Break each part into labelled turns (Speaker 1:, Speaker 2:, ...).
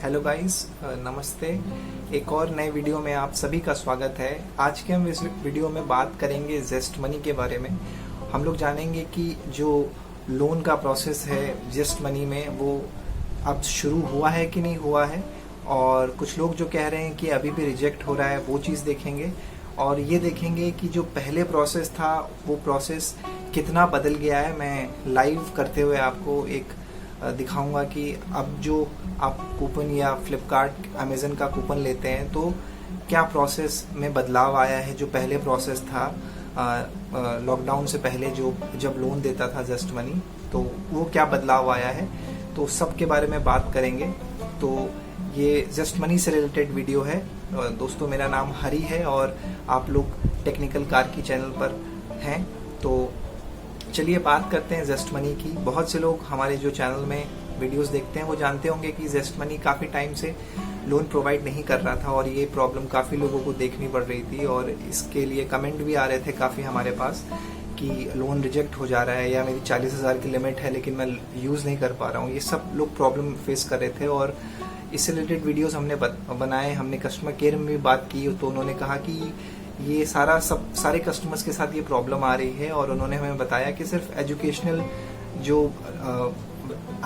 Speaker 1: Hello guys, नमस्ते। एक और नए वीडियो में आप सभी का स्वागत है। आज के हम इस वीडियो में बात करेंगे जस्ट मनी के बारे में। हम लोग जानेंगे कि जो लोन का प्रोसेस है जस्ट मनी में वो अब शुरू हुआ है कि नहीं हुआ है, और कुछ लोग जो कह रहे हैं कि अभी भी रिजेक्ट हो रहा है वो चीज़ देखेंगे। और ये देखेंगे कि जो पहले प्रोसेस था वो प्रोसेस कितना बदल गया है। मैं लाइव करते हुए आपको एक दिखाऊंगा कि अब जो आप कूपन या फ्लिपकार्ट अमेज़न का कूपन लेते हैं तो क्या प्रोसेस में बदलाव आया है। जो पहले प्रोसेस था लॉकडाउन से पहले जो जब लोन देता था जस्ट मनी, तो वो क्या बदलाव आया है, तो सब के बारे में बात करेंगे। तो ये जस्ट मनी से रिलेटेड वीडियो है। दोस्तों, मेरा नाम हरी है और आप लोग टेक्निकल कार की चैनल पर हैं। तो चलिए बात करते हैं जस्ट मनी की। बहुत से लोग हमारे जो चैनल में वीडियोस देखते हैं वो जानते होंगे कि जस्ट मनी काफ़ी टाइम से लोन प्रोवाइड नहीं कर रहा था और ये प्रॉब्लम काफ़ी लोगों को देखनी पड़ रही थी, और इसके लिए कमेंट भी आ रहे थे काफ़ी हमारे पास कि लोन रिजेक्ट हो जा रहा है या मेरी 40,000 की लिमिट है लेकिन मैं यूज़ नहीं कर पा रहा हूँ। ये सब लोग प्रॉब्लम फेस कर रहे थे और इससे रिलेटेड वीडियोज़ हमने बनाए। हमने कस्टमर केयर में भी बात की तो उन्होंने कहा कि ये सारे कस्टमर्स के साथ ये प्रॉब्लम आ रही है, और उन्होंने हमें बताया कि सिर्फ एजुकेशनल जो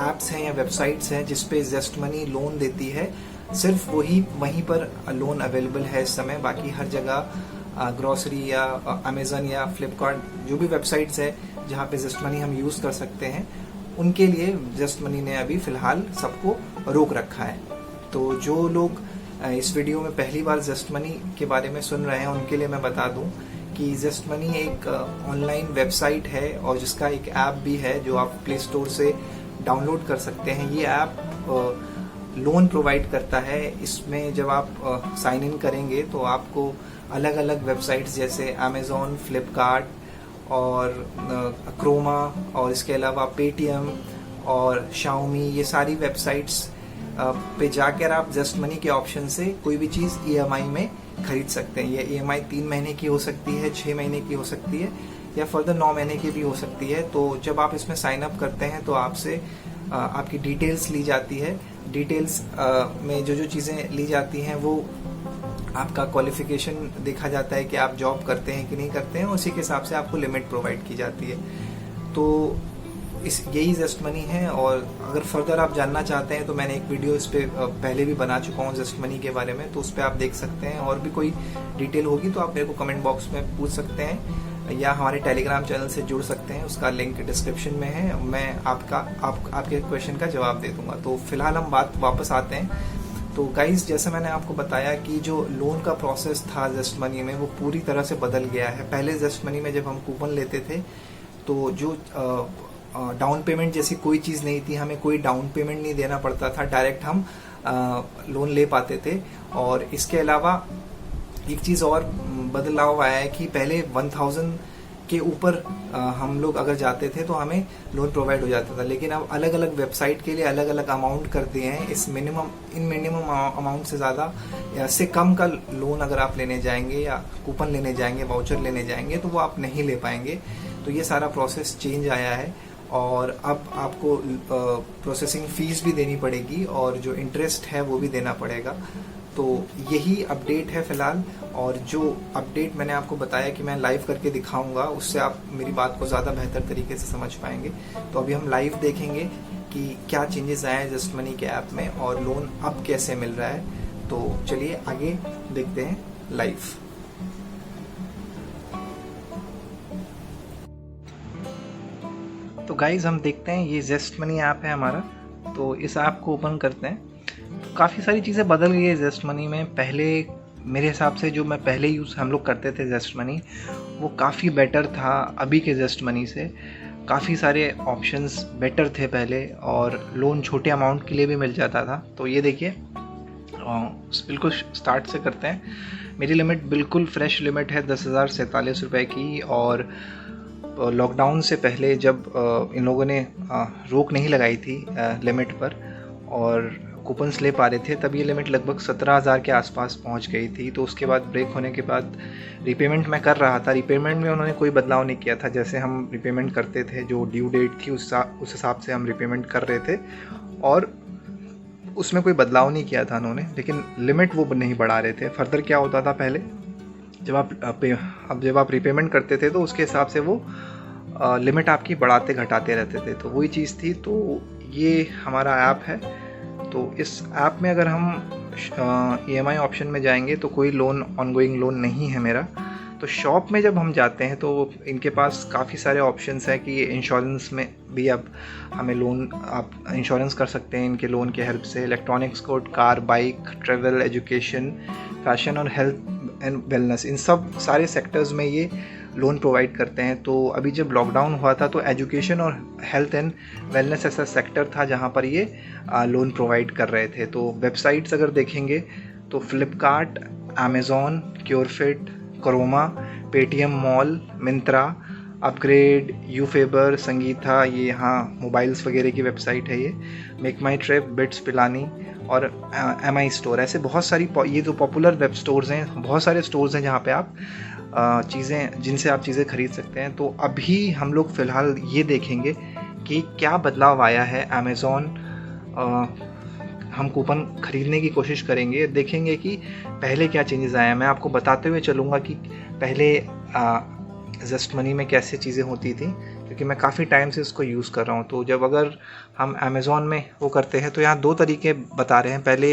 Speaker 1: एप्स हैं या वेबसाइट्स हैं जिस पे जस्ट मनी लोन देती है, सिर्फ वहीं पर लोन अवेलेबल है इस समय। बाकी हर जगह ग्रोसरी या अमेज़न या फ्लिपकार्ट जो भी वेबसाइट्स है जहाँ पे जस्ट मनी हम यूज़ कर सकते हैं, उनके लिए जस्ट मनी ने अभी फ़िलहाल सबको रोक रखा है। तो जो लोग इस वीडियो में पहली बार जस्ट मनी के बारे में सुन रहे हैं उनके लिए मैं बता दूं कि जस्ट मनी एक ऑनलाइन वेबसाइट है और जिसका एक ऐप भी है जो आप प्ले स्टोर से डाउनलोड कर सकते हैं। ये ऐप लोन प्रोवाइड करता है। इसमें जब आप साइन इन करेंगे तो आपको अलग अलग वेबसाइट्स जैसे अमेज़ॉन, फ्लिपकार्ट और क्रोमा और इसके अलावा पेटीएम और शाओमी, ये सारी वेबसाइट्स पे जाकर आप जस्ट मनी के ऑप्शन से कोई भी चीज़ EMI में खरीद सकते हैं। ये EMI 3 महीने की हो सकती है, 6 महीने की हो सकती है या फर्दर 9 महीने की भी हो सकती है। तो जब आप इसमें साइन अप करते हैं तो आपसे आपकी डिटेल्स ली जाती है। डिटेल्स में जो चीज़ें ली जाती हैं वो आपका क्वालिफिकेशन देखा जाता है कि आप जॉब करते हैं कि नहीं करते हैं, उसी के हिसाब से आपको लिमिट प्रोवाइड की जाती है। तो यही जस्ट मनी है। और अगर फर्दर आप जानना चाहते हैं तो मैंने एक वीडियो इस पे पहले भी बना चुका हूँ जस्ट मनी के बारे में, तो उस पर आप देख सकते हैं। और भी कोई डिटेल होगी तो आप मेरे को कमेंट बॉक्स में पूछ सकते हैं या हमारे टेलीग्राम चैनल से जुड़ सकते हैं, उसका लिंक डिस्क्रिप्शन में है। मैं आपके क्वेश्चन का जवाब दे दूंगा। तो फिलहाल हम वापस आते हैं। तो गाइज, जैसे मैंने आपको बताया कि जो लोन का प्रोसेस था जस्ट मनी में वो पूरी तरह से बदल गया है। पहले जस्ट मनी में जब हम कूपन लेते थे तो जो डाउन पेमेंट जैसी कोई चीज़ नहीं थी, हमें कोई डाउन पेमेंट नहीं देना पड़ता था, डायरेक्ट हम लोन ले पाते थे। और इसके अलावा एक चीज़ और बदलाव आया है कि पहले 1000 के ऊपर हम लोग अगर जाते थे तो हमें लोन प्रोवाइड हो जाता था, लेकिन अब अलग अलग वेबसाइट के लिए अलग अलग अमाउंट कर दिए हैं। इन मिनिमम अमाउंट से ज़्यादा या से कम का लोन अगर आप लेने जाएंगे या कूपन लेने जाएंगे, वाउचर लेने जाएंगे, तो वो आप नहीं ले पाएंगे। तो ये सारा प्रोसेस चेंज आया है और अब आपको प्रोसेसिंग फीस भी देनी पड़ेगी और जो इंटरेस्ट है वो भी देना पड़ेगा। तो यही अपडेट है फिलहाल। और जो अपडेट मैंने आपको बताया कि मैं लाइव करके दिखाऊंगा, उससे आप मेरी बात को ज़्यादा बेहतर तरीके से समझ पाएंगे। तो अभी हम लाइव देखेंगे कि क्या चेंजेस आए हैं जस्ट मनी के ऐप में और लोन अब कैसे मिल रहा है। तो चलिए आगे देखते हैं लाइव। तो गाइज, हम देखते हैं ये जस्ट मनी ऐप है हमारा। तो इस ऐप को ओपन करते हैं। तो काफ़ी सारी चीज़ें बदल गई है जस्ट मनी में। पहले मेरे हिसाब से जो मैं पहले हम लोग करते थे जस्ट मनी, वो काफ़ी बेटर था अभी के जस्ट मनी से। काफ़ी सारे ऑप्शंस बेटर थे पहले और लोन छोटे अमाउंट के लिए भी मिल जाता था। तो ये देखिए, बिल्कुल स्टार्ट से करते हैं। मेरी लिमिट बिल्कुल फ्रेश लिमिट है 10,047 रुपये की। और लॉकडाउन से पहले जब इन लोगों ने रोक नहीं लगाई थी लिमिट पर और कूपन्स ले पा रहे थे, तब ये लिमिट लगभग 17,000 के आसपास पहुंच गई थी। तो उसके बाद ब्रेक होने के बाद रीपेमेंट मैं कर रहा था। रीपेमेंट में उन्होंने कोई बदलाव नहीं किया था। जैसे हम रीपेमेंट करते थे, जो ड्यू डेट थी उस हिसाब से हम रीपेमेंट कर रहे थे। और उसमें कोई बदलाव नहीं किया था उन्होंने, लेकिन लिमिट वो नहीं बढ़ा रहे थे। फर्दर क्या होता था पहले, जब आप रीपेमेंट करते थे तो उसके हिसाब से वो लिमिट आपकी बढ़ाते घटाते रहते थे, तो वही चीज़ थी। तो ये हमारा ऐप है। तो इस ऐप में अगर हम EMI ऑप्शन में जाएंगे तो कोई लोन, ऑनगोइंग लोन नहीं है मेरा। तो शॉप में जब हम जाते हैं तो इनके पास काफ़ी सारे ऑप्शंस हैं कि इंश्योरेंस में भी अब हमें लोन, आप इंश्योरेंस कर सकते हैं इनके लोन के हेल्प से। Electronics good, car, bike, travel, education, fashion और हेल्थ एंड वेलनेस, इन सब सारे सेक्टर्स में ये लोन प्रोवाइड करते हैं। तो अभी जब लॉकडाउन हुआ था तो एजुकेशन और हेल्थ एंड वेलनेस ऐसा सेक्टर था जहाँ पर ये लोन प्रोवाइड कर रहे थे। तो वेबसाइट्स अगर देखेंगे तो Flipkart, Amazon, Curefit, Croma, Paytm mall, Myntra, upGrad, Ufaber, Sangeetha, ये यहाँ मोबाइल्स वगैरह की वेबसाइट है ये, make my trip, BITS Pilani और MI स्टोर, ऐसे बहुत सारी ये जो पॉपुलर वेब स्टोर्स हैं, बहुत सारे स्टोर्स हैं जहाँ पे आप चीज़ें, जिनसे आप चीज़ें खरीद सकते हैं। तो अभी हम लोग फ़िलहाल ये देखेंगे कि क्या बदलाव आया है। अमेज़ॉन हम कूपन ख़रीदने की कोशिश करेंगे, देखेंगे कि पहले क्या चेंजेस आए हैं। मैं आपको बताते हुए चलूँगा कि पहले ज़ेस्ट मनी में कैसे चीज़ें होती थी, क्योंकि मैं काफ़ी टाइम से इसको यूज़ कर रहा हूँ। तो जब अगर हम अमेज़ॉन में वो करते हैं तो यहाँ 2 तरीके बता रहे हैं। पहले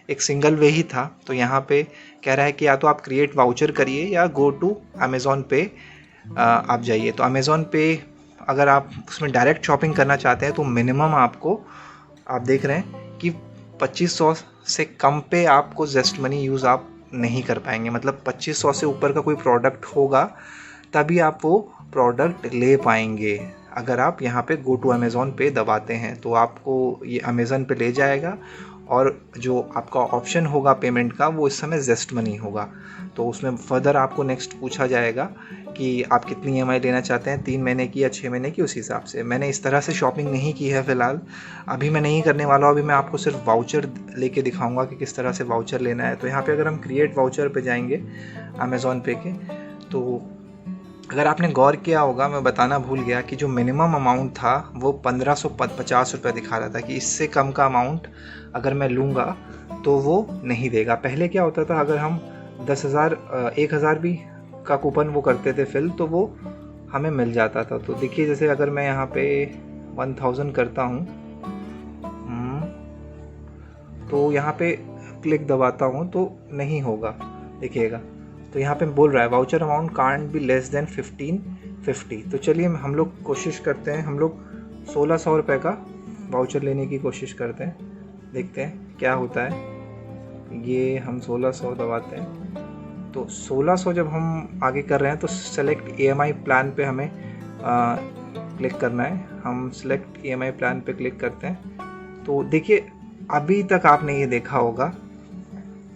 Speaker 1: एक सिंगल वे ही था, तो यहाँ पे कह रहा है कि या तो आप क्रिएट वाउचर करिए या गो टू अमेज़ॉन पे आप जाइए। तो अमेज़ॉन पे अगर आप उसमें डायरेक्ट शॉपिंग करना चाहते हैं तो मिनिमम आपको, आप देख रहे हैं कि 2500 से कम पे आपको ज़ेस्ट मनी यूज़ आप नहीं कर पाएंगे। मतलब 2500 से ऊपर का कोई प्रोडक्ट होगा तभी आप वो प्रोडक्ट ले पाएंगे। अगर आप यहाँ पे गो टू अमेज़ॉन पे दबाते हैं तो आपको ये अमेज़ॉन पे ले जाएगा और जो आपका ऑप्शन होगा पेमेंट का वो इस समय ज़ेस्ट मनी होगा। तो उसमें फर्दर आपको नेक्स्ट पूछा जाएगा कि आप कितनी EMI लेना चाहते हैं, 3 महीने की या 6 महीने की, उस हिसाब से। मैंने इस तरह से शॉपिंग नहीं की है फ़िलहाल, अभी मैं नहीं करने वाला हूँ। अभी मैं आपको सिर्फ वाउचर लेके दिखाऊंगा कि किस तरह से वाउचर लेना है। तो यहाँ पे अगर हम क्रिएट वाउचर पे जाएंगे अमेज़ॉन पे के, तो अगर आपने गौर किया होगा, मैं बताना भूल गया कि जो मिनिमम अमाउंट था वो 1550 रुपये दिखा रहा था कि इससे कम का अमाउंट अगर मैं लूँगा तो वो नहीं देगा। पहले क्या होता था, अगर हम 10,000 1000 भी का कूपन वो करते थे फिल, तो वो हमें मिल जाता था। तो देखिए, जैसे अगर मैं यहाँ पे 1000 करता हूँ तो यहाँ पे क्लिक दबाता हूँ तो नहीं होगा, देखिएगा। तो यहाँ पे बोल रहा है voucher amount can't be less than 1550। तो चलिए हम लोग कोशिश करते हैं, हम लोग 1600 रुपये का वाउचर लेने की कोशिश करते हैं, देखते हैं क्या होता है। ये हम 1600 दबाते हैं, तो 1600 जब हम आगे कर रहे हैं तो सेलेक्ट EMI प्लान पे हमें क्लिक करना है। हम सेलेक्ट EMI प्लान पे क्लिक करते हैं। तो देखिए, अभी तक आपने ये देखा होगा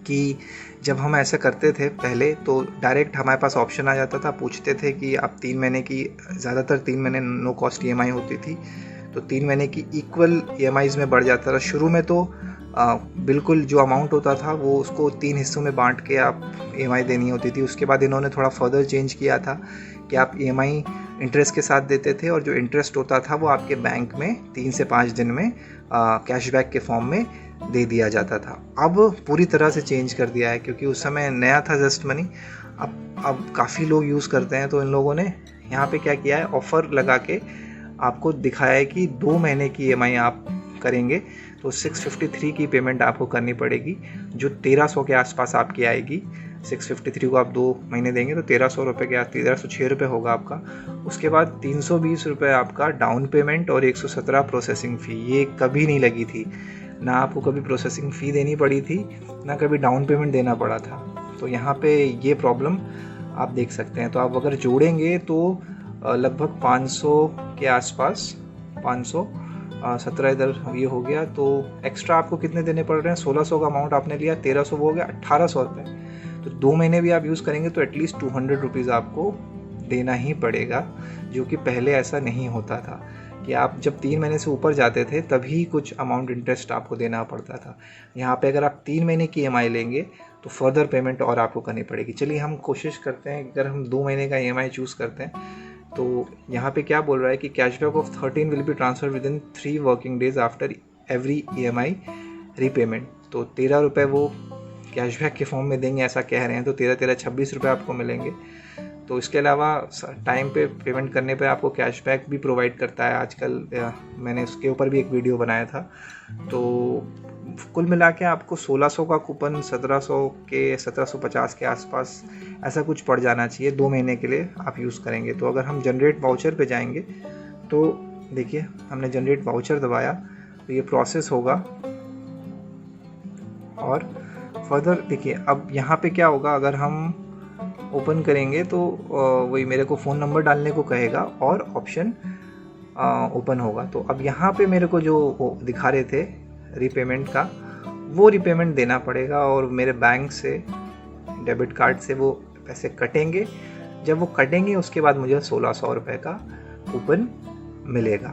Speaker 1: कि जब हम ऐसा करते थे पहले तो डायरेक्ट हमारे पास ऑप्शन आ जाता था, पूछते थे कि आप 3 महीने की, ज़्यादातर 3 महीने नो कॉस्ट EMI होती थी, तो 3 महीने की इक्वल EMIs में बढ़ जाता था। शुरू में तो बिल्कुल जो अमाउंट होता था वो उसको 3 हिस्सों में बांट के आप EMI देनी होती थी। उसके बाद इन्होंने थोड़ा फर्दर चेंज किया था कि आप EMI इंटरेस्ट के साथ देते थे और जो इंटरेस्ट होता था वो आपके बैंक में 3 से 5 दिन में कैशबैक के फॉर्म में दे दिया जाता था। अब पूरी तरह से चेंज कर दिया है, क्योंकि उस समय नया था ज़ेस्ट मनी, अब काफ़ी लोग यूज़ करते हैं। तो इन लोगों ने यहाँ पे क्या किया है, ऑफ़र लगा के आपको दिखाया है कि 2 महीने की EMI आप करेंगे तो 653 की पेमेंट आपको करनी पड़ेगी, जो 1300 के आसपास आपकी आएगी। 653 को आप 2 महीने देंगे तो 1300 रुपये के 1306 रुपये होगा आपका। उसके बाद 320 रुपये आपका डाउन पेमेंट और 117 प्रोसेसिंग फ़ी। ये कभी नहीं लगी थी, ना आपको कभी प्रोसेसिंग फ़ी देनी पड़ी थी, ना कभी डाउन पेमेंट देना पड़ा था। तो यहाँ पे ये प्रॉब्लम आप देख सकते हैं। तो आप अगर जोड़ेंगे तो लगभग 500 के आसपास, 517 इधर ये हो गया, तो एक्स्ट्रा आपको कितने देने पड़ रहे हैं। 1600 का अमाउंट आपने लिया, 1300 वो हो गया 1800 रुपये। तो 2 महीने भी आप यूज़ करेंगे तो एटलीस्ट 200 रुपीज़ आपको देना ही पड़ेगा, जो कि पहले ऐसा नहीं होता था कि आप जब 3 महीने से ऊपर जाते थे तभी कुछ अमाउंट इंटरेस्ट आपको देना पड़ता था। यहाँ पे अगर आप 3 महीने की EMI लेंगे तो फर्दर पेमेंट और आपको करनी पड़ेगी। चलिए हम कोशिश करते हैं, अगर हम 2 महीने का EMI चूज़ करते हैं तो यहाँ पे क्या बोल रहा है कि cashback of 13 will be transfer with in 3 working days after every EMI repayment. तो 13 रुपये वो कैशबैक के फॉर्म में देंगे ऐसा कह रहे हैं, तो 26 रुपये आपको मिलेंगे। तो इसके अलावा टाइम पे पेमेंट करने पे आपको कैशबैक भी प्रोवाइड करता है आजकल, मैंने उसके ऊपर भी एक वीडियो बनाया था। तो कुल मिला के आपको 1600 का कूपन 1750 के आसपास ऐसा कुछ पड़ जाना चाहिए, 2 महीने के लिए आप यूज़ करेंगे। तो अगर हम जनरेट वाउचर पे जाएंगे तो देखिए हमने जनरेट वाउचर दबाया तो ये प्रोसेस होगा, और फर्दर देखिए अब यहाँ पे क्या होगा, अगर हम ओपन करेंगे तो वही मेरे को फ़ोन नंबर डालने को कहेगा और ऑप्शन ओपन होगा। तो अब यहाँ पे मेरे को जो दिखा रहे थे रीपेमेंट का, वो रीपेमेंट देना पड़ेगा और मेरे बैंक से डेबिट कार्ड से वो पैसे कटेंगे। जब वो कटेंगे उसके बाद मुझे 1600 रुपये का कूपन मिलेगा।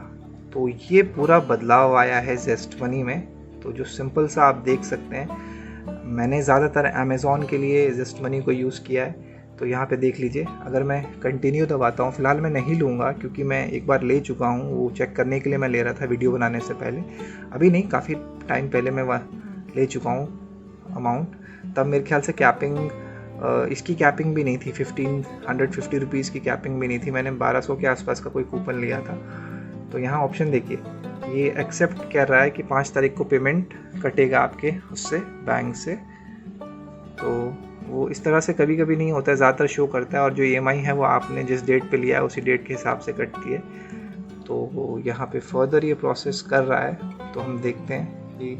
Speaker 1: तो ये पूरा बदलाव आया है ज़ेस्ट मनी में। तो जो सिंपल सा आप देख सकते हैं, मैंने ज़्यादातर अमेज़ॉन के लिए ज़ेस्ट मनी को यूज़ किया है। तो यहाँ पे देख लीजिए, अगर मैं कंटिन्यू दबाता हूँ, फ़िलहाल मैं नहीं लूँगा क्योंकि मैं एक बार ले चुका हूँ, वो चेक करने के लिए मैं ले रहा था वीडियो बनाने से पहले, अभी नहीं काफ़ी टाइम पहले मैं वह ले चुका हूँ अमाउंट। तब मेरे ख्याल से कैपिंग, इसकी कैपिंग भी नहीं थी, 150 रुपीज़ की कैपिंग भी नहीं थी, मैंने 1200 के आसपास का कोई कूपन लिया था। तो यहाँ ऑप्शन देखिए, ये एक्सेप्ट कर रहा है कि 5 तारीख को पेमेंट कटेगा आपके उससे बैंक से। तो वो इस तरह से कभी कभी नहीं होता है, ज़्यादातर शो करता है, और जो EMI है वो आपने जिस डेट पे लिया है उसी डेट के हिसाब से कटती है। तो वो यहाँ पे फर्दर ये प्रोसेस कर रहा है, तो हम देखते हैं कि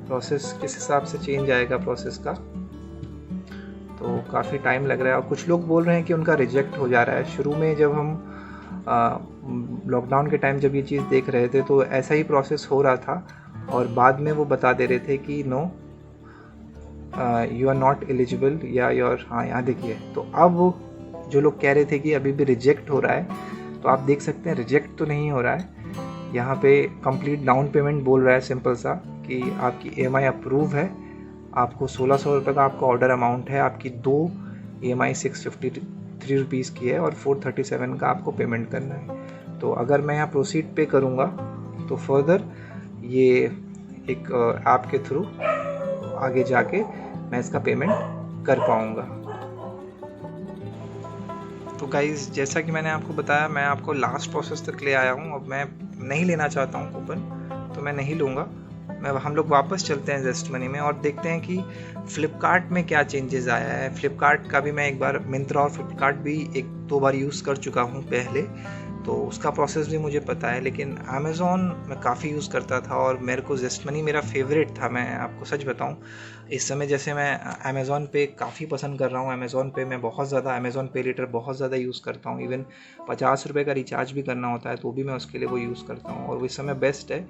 Speaker 1: प्रोसेस किस हिसाब से चेंज आएगा प्रोसेस का। तो काफ़ी टाइम लग रहा है और कुछ लोग बोल रहे हैं कि उनका रिजेक्ट हो जा रहा है। शुरू में जब हम लॉकडाउन के टाइम जब ये चीज़ देख रहे थे तो ऐसा ही प्रोसेस हो रहा था, और बाद में वो बता दे रहे थे कि no you are not eligible, या योर, हाँ यहाँ देखिए। तो अब जो लोग कह रहे थे कि अभी भी रिजेक्ट हो रहा है, तो आप देख सकते हैं रिजेक्ट तो नहीं हो रहा है। यहाँ पे कंप्लीट डाउन पेमेंट बोल रहा है सिंपल सा कि आपकी EMI अप्रूव है, आपको 1600 रुपये का आपका ऑर्डर अमाउंट है, आपकी 2 EMI 653 रुपीज़ की है और 437 का आपको पेमेंट करना है। तो अगर मैं यहाँ प्रोसीड पे करूँगा तो फर्दर ये एक ऐप के थ्रू आगे जाके मैं इसका पेमेंट कर पाऊँगा। तो गाइज़, जैसा कि मैंने आपको बताया, मैं आपको लास्ट प्रोसेस तक ले आया हूँ। अब मैं नहीं लेना चाहता हूँ कूपन, तो मैं नहीं लूँगा। हम लोग वापस चलते हैं ज़ेस्ट मनी में और देखते हैं कि फ़्लिपकार्ट में क्या चेंजेस आया है। फ़्लिपकार्ट का भी मैं एक बार, मिंत्रा और फ़्लिपकार्ट भी 1-2 बार यूज़ कर चुका हूँ पहले, तो उसका प्रोसेस भी मुझे पता है। लेकिन अमेज़ॉन मैं काफ़ी यूज़ करता था और मेरे को ज़ेस्ट मनी मेरा फेवरेट था। मैं आपको सच बताऊँ, इस समय जैसे मैं अमेज़ॉन पे काफ़ी पसंद कर रहा हूँ। अमेज़ॉन पे मैं बहुत ज़्यादा, अमेज़ॉन पे लेटर बहुत ज़्यादा यूज़ करता हूँ। इवन 50 रुपये का रिचार्ज भी करना होता है तो भी मैं उसके लिए वो यूज़ करता हूँ, और वो इस समय बेस्ट है।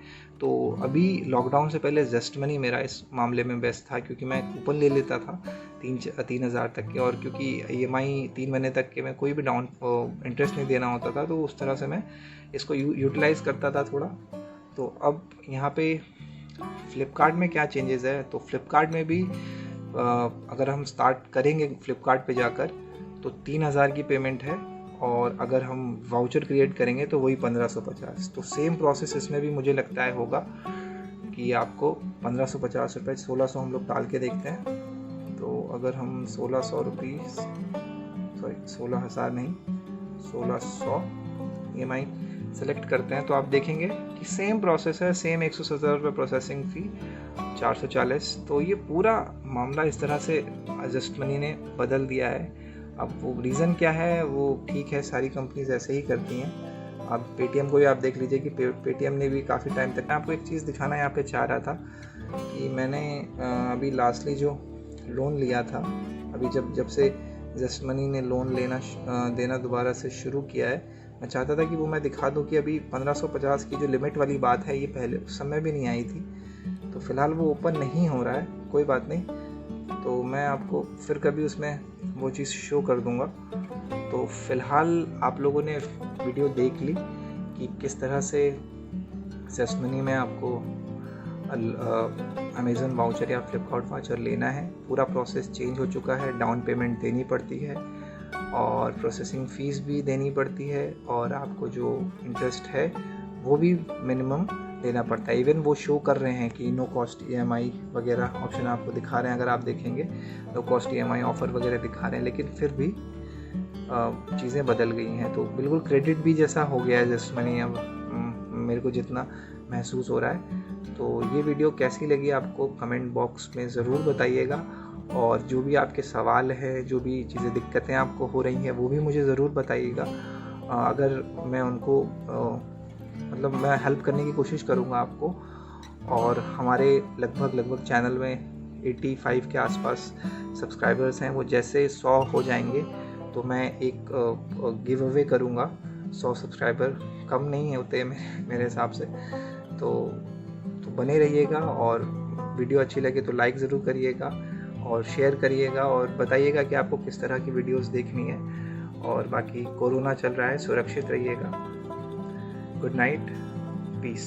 Speaker 1: तो अभी लॉकडाउन से पहले ज़ेस्ट मनी मेरा इस मामले में बेस्ट था, क्योंकि मैं कूपन ले लेता था 3,000 तक के, और क्योंकि EMI 3 महीने तक के मैं कोई भी डाउन इंटरेस्ट नहीं देना होता था, तो उस तरह से मैं इसको यूटिलाइज़ करता था थोड़ा। तो अब यहाँ पे फ़्लिपकार्ट में क्या चेंजेस है, तो फ़्लिपकार्ट में भी अगर हम स्टार्ट करेंगे फ़्लिपकार्ट पे जाकर तो 3,000 की पेमेंट है, और अगर हम वाउचर क्रिएट करेंगे तो वही 1550। तो सेम प्रोसेस इसमें भी मुझे लगता है होगा कि आपको 1550 रुपये, 1600 हम लोग डाल के देखते हैं। तो अगर हम 1600 रुपीज़, सॉरी 16,000 नहीं, 1600 EMI सेलेक्ट करते हैं तो आप देखेंगे कि सेम प्रोसेस है, सेम 170 रुपये प्रोसेसिंग फ़ी, 440। तो ये पूरा मामला इस तरह से ज़ेस्ट मनी ने बदल दिया है। अब वो रीज़न क्या है, वो ठीक है, सारी कंपनीज ऐसे ही करती हैं। अब पेटीएम को ही आप देख लीजिए कि पेटीएम ने भी काफ़ी टाइम तक, मैं आपको एक चीज़ दिखाना यहाँ पे चाह रहा था कि मैंने अभी लास्टली जो लोन लिया था, अभी जब से ज़ेस्ट मनी ने लोन देना दोबारा से शुरू किया है, मैं चाहता था कि वो मैं दिखा दूँ कि अभी 1550 की जो लिमिट वाली बात है, ये पहले उस समय भी नहीं आई थी। तो फ़िलहाल वो ओपन नहीं हो रहा है, कोई बात नहीं, तो मैं आपको फिर कभी उसमें वो चीज़ शो कर दूंगा। तो फ़िलहाल आप लोगों ने वीडियो देख ली कि किस तरह से ज़ेस्ट मनी में आपको अमेज़न वाउचर या फ्लिपकार्ट वाउचर लेना है। पूरा प्रोसेस चेंज हो चुका है, डाउन पेमेंट देनी पड़ती है और प्रोसेसिंग फ़ीस भी देनी पड़ती है, और आपको जो इंटरेस्ट है वो भी मिनिमम लेना पड़ता है। इवन वो शो कर रहे हैं कि नो कॉस्ट EMI वगैरह ऑप्शन आपको दिखा रहे हैं, अगर आप देखेंगे नो कॉस्ट EMI ऑफ़र वगैरह दिखा रहे हैं, लेकिन फिर भी चीज़ें बदल गई हैं। तो बिल्कुल क्रेडिट भी जैसा हो गया है जस्ट मनी अब, मेरे को जितना महसूस हो रहा है। तो ये वीडियो कैसी लगी आपको कमेंट बॉक्स में ज़रूर बताइएगा, और जो भी आपके सवाल है, जो भी चीज़ें दिक्कतें आपको हो रही हैं, वो भी मुझे ज़रूर बताइएगा। अगर मैं उनको मतलब मैं हेल्प करने की कोशिश करूँगा आपको। और हमारे लगभग चैनल में 85 के आसपास सब्सक्राइबर्स हैं। वो जैसे 100 हो जाएंगे तो मैं एक गिव अवे करूँगा। 100 सब्सक्राइबर कम नहीं होते मेरे हिसाब से। तो बने रहिएगा, और वीडियो अच्छी लगे तो लाइक ज़रूर करिएगा और शेयर करिएगा, और बताइएगा कि आपको किस तरह की वीडियोस देखनी है। और बाकी कोरोना चल रहा है, सुरक्षित रहिएगा। Good night, piece.